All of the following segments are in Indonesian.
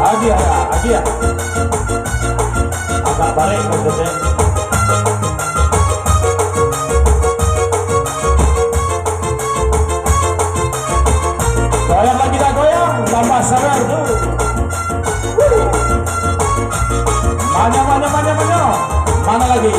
Agia agak balik maksudnya. Goyang lagi, dah goyang tambah sabar tuh. Mana lagi.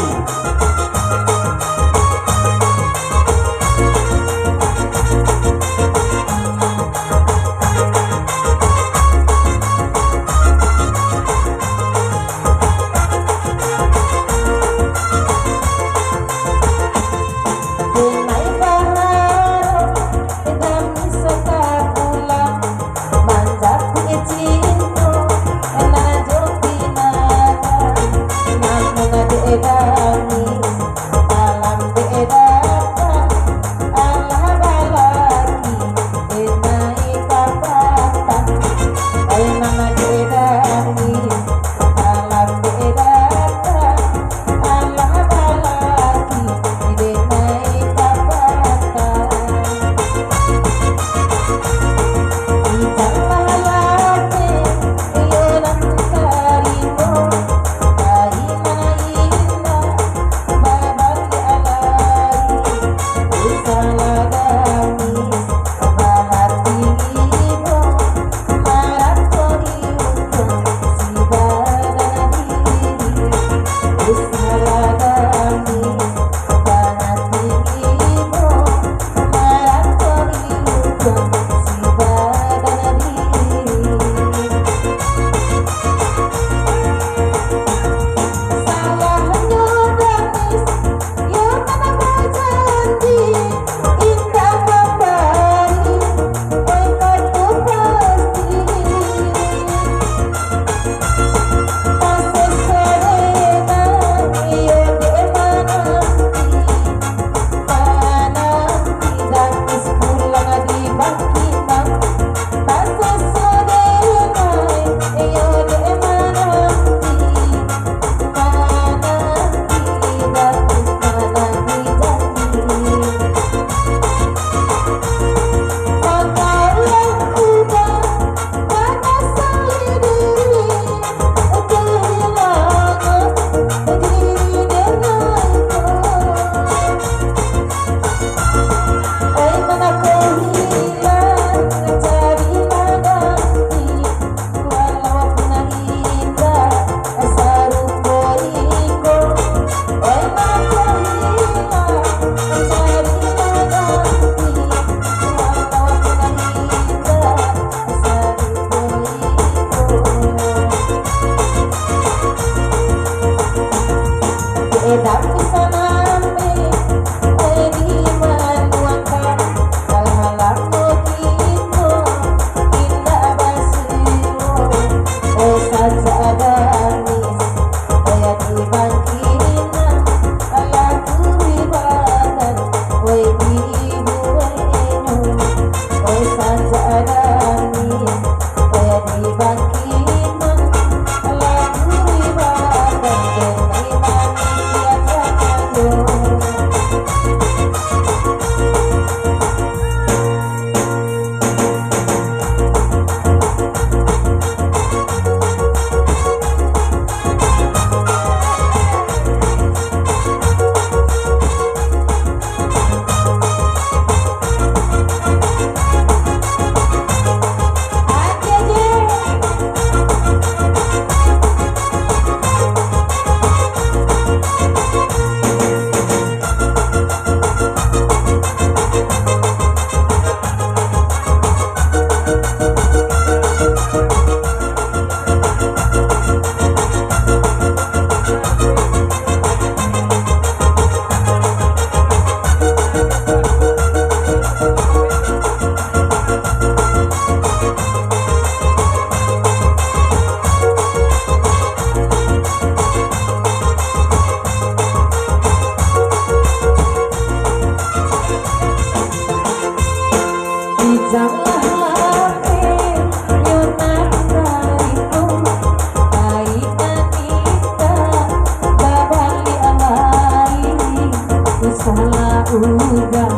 aku salah uga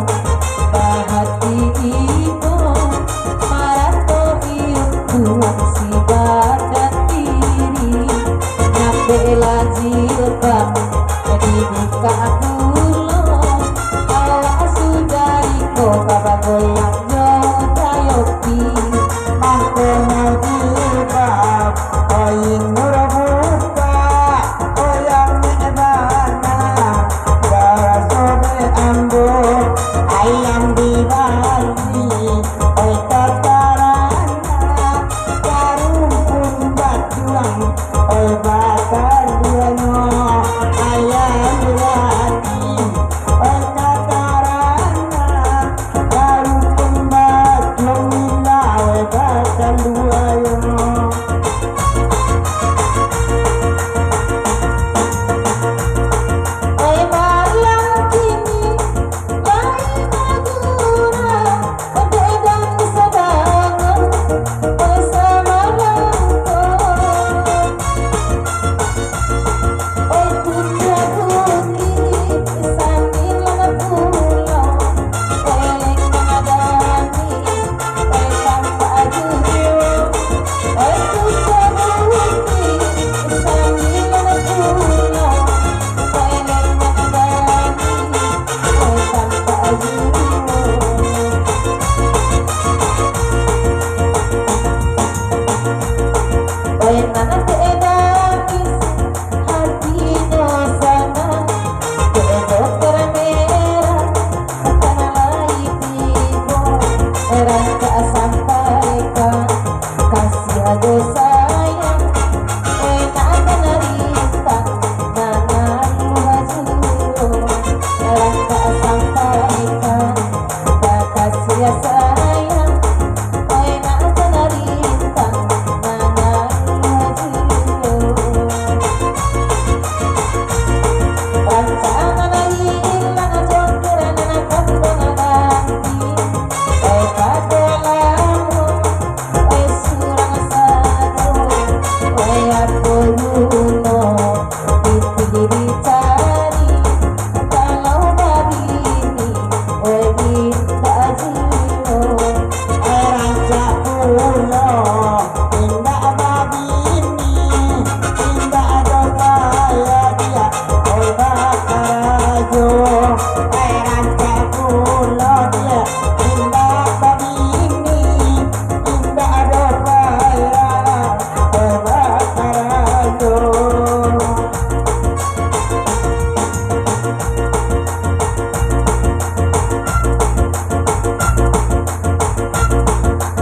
bahati ibu marato iukuan si badan diri nyambela jilbab dibuka dulu awas sudah iko kabagoyang jodayopi Mangko jilbab Oing murabuka Oyang medana Gara sobe ambo Ayam di Bali Oi tatarana Karumpun batuang Oi bakar duano Ayam lagi Oi tatarana Karumpun batuang Nila Oi bakar duano oi malam kini lain agura bedan sedangan oi samalangko oi putra putri sambil pulau oi leng mengadani oi tanpa jujur oi putra putri sambil pulau oi leng mengadani oi tanpa jujur oi nana teedakis hati dosana teedok merah tanah ibu rasa sampaikan kasih ado sayang oi nana narita nana luhajuro rasa sampaikan kasih sayang oi nana narita nana luhajuro rancangan hilang jongkir nana kandung ganti oi kadolamu oi surang sadu oi aku luno dipilih cari kalau babini oi minta jiro Ranca pulo indah babini indah dogaya dia oi bakarajo ranca pulo dia indah babini indah dogaya oi bakarajo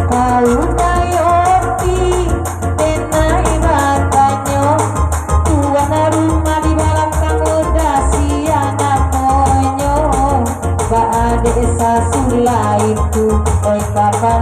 kau tayopi menai matanyo tuan rumah di belakang udah siana monyo ba desa sulaiku oi kapal